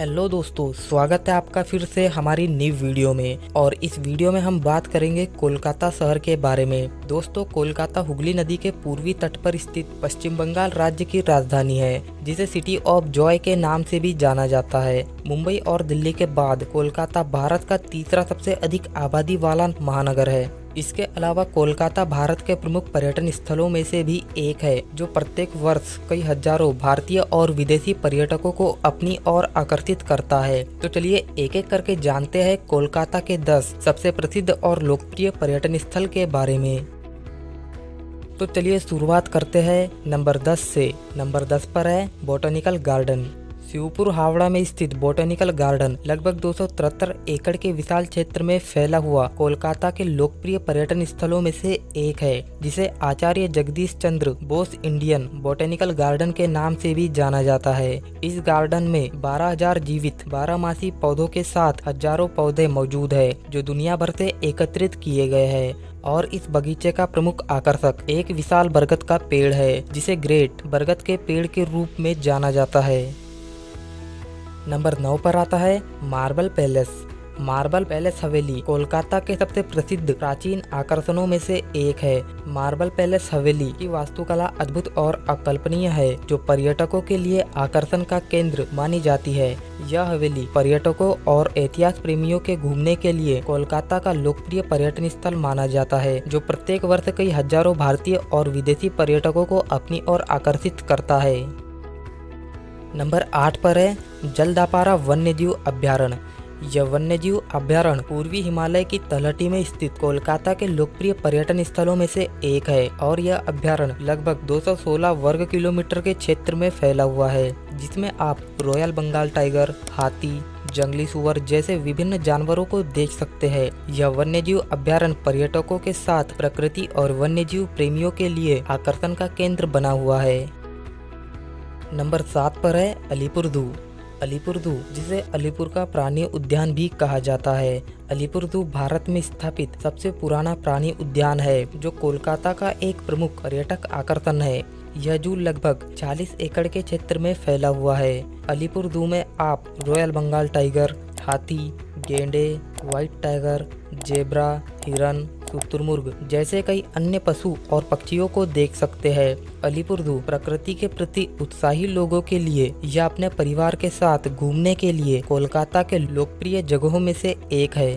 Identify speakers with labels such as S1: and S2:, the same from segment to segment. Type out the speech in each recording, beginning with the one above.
S1: Hello दोस्तों, स्वागत है आपका फिर से हमारी न्यू वीडियो में। और इस वीडियो में हम बात करेंगे कोलकाता शहर के बारे में। दोस्तों, कोलकाता हुगली नदी के पूर्वी तट पर स्थित पश्चिम बंगाल राज्य की राजधानी है, जिसे सिटी ऑफ जॉय के नाम से भी जाना जाता है। मुंबई और दिल्ली के बाद कोलकाता भारत का तीसरा सबसे अधिक आबादी वाला महानगर है। इसके अलावा कोलकाता भारत के प्रमुख पर्यटन स्थलों में से भी एक है, जो प्रत्येक वर्ष कई हजारों भारतीय और विदेशी पर्यटकों को अपनी ओर आकर्षित करता है। तो चलिए एक एक करके जानते हैं कोलकाता के 10 सबसे प्रसिद्ध और लोकप्रिय पर्यटन स्थल के बारे में। तो चलिए शुरुआत करते हैं नंबर 10 से। नंबर 10 पर है बोटैनिकल गार्डन। शिवपुर हावड़ा में स्थित बोटैनिकल गार्डन लगभग 273 एकड़ के विशाल क्षेत्र में फैला हुआ कोलकाता के लोकप्रिय पर्यटन स्थलों में से एक है, जिसे आचार्य Jagdish Chandra Bose Indian botanical garden के नाम से भी जाना जाता है। इस गार्डन में 12,000 जीवित बारहमासी पौधों के साथ हजारों पौधे मौजूद है, जो दुनिया भर से एकत्रित किए गए हैं। और इस बगीचे का प्रमुख आकर्षक एक विशाल बरगद का पेड़ है, जिसे ग्रेट बरगद के पेड़ के रूप में जाना जाता है। नंबर 9 पर आता है मार्बल पैलेस। मार्बल पैलेस हवेली कोलकाता के सबसे प्रसिद्ध प्राचीन आकर्षणों में से एक है। मार्बल पैलेस हवेली की वास्तुकला अद्भुत और अकल्पनीय है, जो पर्यटकों के लिए आकर्षण का केंद्र मानी जाती है। यह हवेली पर्यटकों और इतिहास प्रेमियों के घूमने के लिए कोलकाता का लोकप्रिय पर्यटन स्थल माना जाता है, जो प्रत्येक वर्ष कई हजारों भारतीय और विदेशी पर्यटकों को अपनी ओर आकर्षित करता है। नंबर 8 पर है जलदापारा वन्यजीव अभ्यारण्य। यह वन्यजीव अभ्यारण्य पूर्वी हिमालय की तलहटी में स्थित कोलकाता के लोकप्रिय पर्यटन स्थलों में से एक है, और यह अभ्यारण्य लगभग 216 वर्ग किलोमीटर के क्षेत्र में फैला हुआ है, जिसमें आप रॉयल बंगाल टाइगर, हाथी, जंगली सुअर जैसे विभिन्न जानवरों को देख सकते हैं। यह वन्यजीव अभ्यारण्य पर्यटकों के साथ प्रकृति और वन्यजीव प्रेमियों के लिए आकर्षण का केंद्र बना हुआ है। नंबर 7 पर है अलीपुरदू। अलीपुरदू, जिसे अलीपुर का प्राणी उद्यान भी कहा जाता है। अलीपुरदू भारत में स्थापित सबसे पुराना प्राणी उद्यान है, जो कोलकाता का एक प्रमुख पर्यटक आकर्षण है। यह जू लगभग 40 एकड़ के क्षेत्र में फैला हुआ है। अलीपुरदू में आप रॉयल बंगाल टाइगर, हाथी, गेंडे, व्हाइट टाइगर, जेब्रा, हिरन, शुतुरमुर्ग जैसे कई अन्य पशु और पक्षियों को देख सकते हैं। अलीपुरदू प्रकृति के प्रति उत्साही लोगों के लिए या अपने परिवार के साथ घूमने के लिए कोलकाता के लोकप्रिय जगहों में से एक है।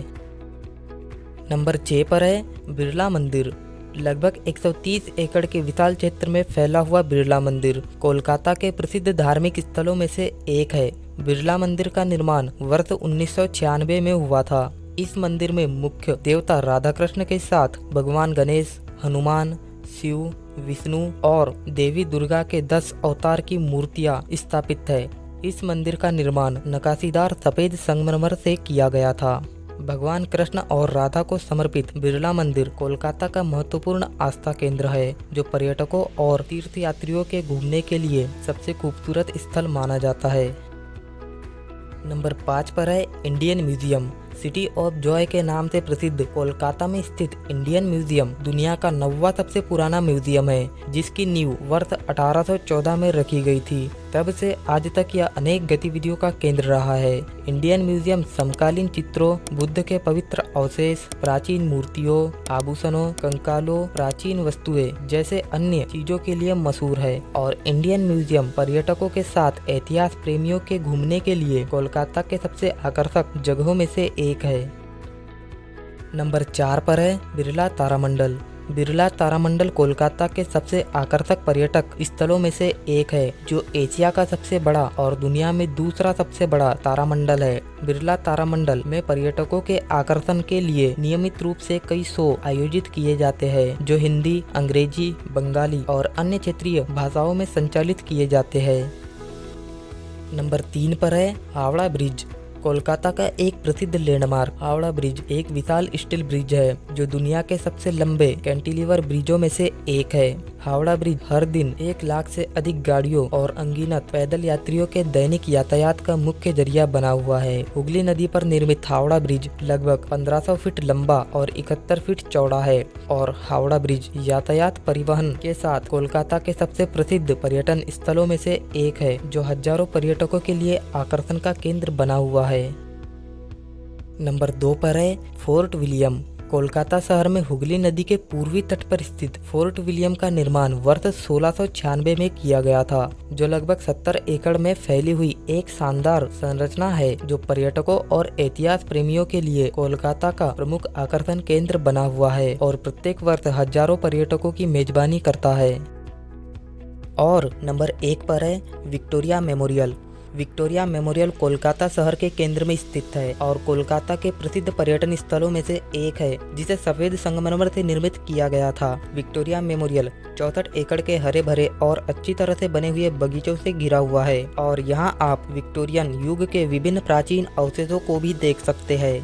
S1: नंबर 6 पर है बिरला मंदिर। लगभग 130 एकड़ के विशाल क्षेत्र में फैला हुआ बिरला मंदिर कोलकाता के प्रसिद्ध धार्मिक स्थलों में से एक है। बिरला मंदिर का निर्माण वर्ष 1996 में हुआ था। इस मंदिर में मुख्य देवता राधा कृष्ण के साथ भगवान गणेश, हनुमान, शिव, विष्णु और देवी दुर्गा के 10 अवतार की मूर्तियां स्थापित है। इस मंदिर का निर्माण नक्काशीदार सफेद संगमरमर से किया गया था। भगवान कृष्ण और राधा को समर्पित बिरला मंदिर कोलकाता का महत्वपूर्ण आस्था केंद्र है, जो पर्यटकों और तीर्थयात्रियों के घूमने के लिए सबसे खूबसूरत स्थल माना जाता है। नंबर 5 पर है Indian museum. City of Joy के नाम से प्रसिद्ध कोलकाता में स्थित इंडियन म्यूजियम दुनिया का 9वां सबसे पुराना म्यूजियम है, जिसकी नींव वर्ष 1814 में रखी गई थी। तब से आज तक यह अनेक गतिविधियों का केंद्र रहा है। इंडियन म्यूजियम समकालीन चित्रों, बुद्ध के पवित्र अवशेष, प्राचीन मूर्तियों, आभूषणों, कंकालों, प्राचीन वस्तुएं जैसे अन्य चीजों के लिए मशहूर है। और इंडियन म्यूजियम पर्यटकों के साथ इतिहास प्रेमियों के घूमने के लिए कोलकाता के सबसे आकर्षक जगहों में से एक है। नंबर 4 पर है बिरला तारामंडल। बिरला तारामंडल कोलकाता के सबसे आकर्षक पर्यटक स्थलों में से एक है, जो एशिया का सबसे बड़ा और दुनिया में दूसरा सबसे बड़ा तारामंडल है। बिरला तारामंडल में पर्यटकों के आकर्षण के लिए नियमित रूप से कई शो आयोजित किए जाते हैं, जो हिंदी, अंग्रेजी, बंगाली और अन्य क्षेत्रीय भाषाओं में संचालित किए जाते हैं। नंबर 3 पर है हावड़ा ब्रिज। कोलकाता का एक प्रसिद्ध लैंडमार्क हावड़ा ब्रिज एक विशाल स्टील ब्रिज है, जो दुनिया के सबसे लंबे कैंटिलीवर ब्रिजों में से एक है। हावड़ा ब्रिज हर दिन 1 लाख से अधिक गाड़ियों और अनगिनत पैदल यात्रियों के दैनिक यातायात का मुख्य जरिया बना हुआ है। हुगली नदी पर निर्मित हावड़ा ब्रिज लगभग 1500 फीट लंबा और 71 फीट चौड़ा है और हावड़ा ब्रिज यातायात परिवहन के साथ कोलकाता के सबसे प्रसिद्ध पर्यटन स्थलों में से एक है, जो हजारों पर्यटकों के लिए आकर्षण का केंद्र बना हुआ है। नंबर 2 पर है फोर्ट विलियम। कोलकाता शहर में हुगली नदी के पूर्वी तट पर स्थित फोर्ट विलियम का निर्माण वर्ष 1696 में किया गया था, जो लगभग 70 एकड़ में फैली हुई एक शानदार संरचना है, जो पर्यटकों और इतिहास प्रेमियों के लिए कोलकाता का प्रमुख आकर्षण केंद्र बना हुआ है और प्रत्येक वर्ष हजारों पर्यटकों की मेजबानी करता है। और नंबर 1 पर है Victoria memorial. Victoria memorial Kolkata शहर के केंद्र में स्थित है और कोलकाता के प्रसिद्ध पर्यटन स्थलों में से एक है, जिसे सफेद संगमरमर से निर्मित किया गया था। विक्टोरिया मेमोरियल 64 एकड़ के हरे भरे और अच्छी तरह से बने हुए बगीचों से घिरा हुआ है और यहाँ आप विक्टोरियन युग के विभिन्न प्राचीन अवशेषों को भी देख सकते हैं।